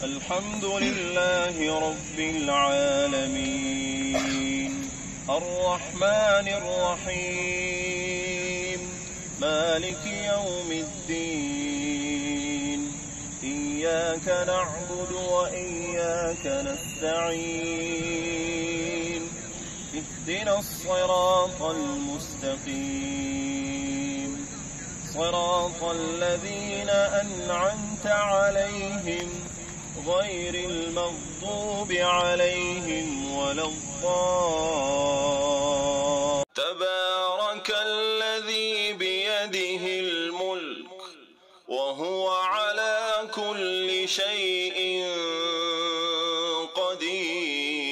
الحمد لله رب العالمين الرحمن الرحيم مالك يوم الدين إياك نعبد وإياك نستعين اهدنا الصراط المستقيم صراط الذين أنعمت عليهم غير المغضوب عليهم ولا الضالين. تبارك الذي بيده الملك وهو على كل شيء قدير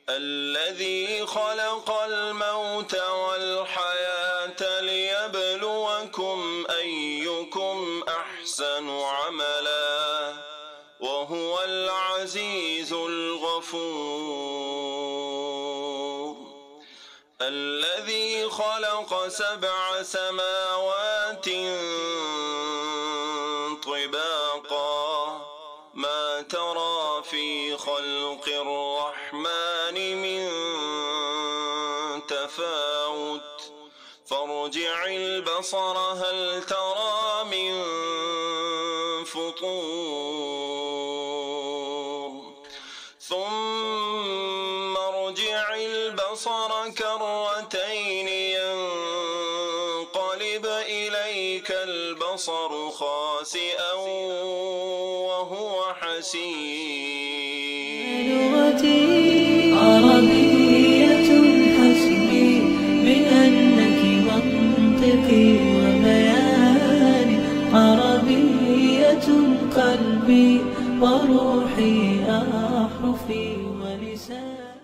الذي خلق الموت والحياة ليبلوكم أيكم أحسن عملا وهو العزيز الغفور الذي خلق 7 سماوات طباقا ما ترى في خلق الرحمن من تفاوت فارجع البصر هل ترى من فطور ثم ارجع البصر كرتين ينقلب إليك البصر خاسئا وهو حسير. لغتي عربية حسبي بأنك منطقي وبياني عربية قلبي وروحي أحرفي ولساني.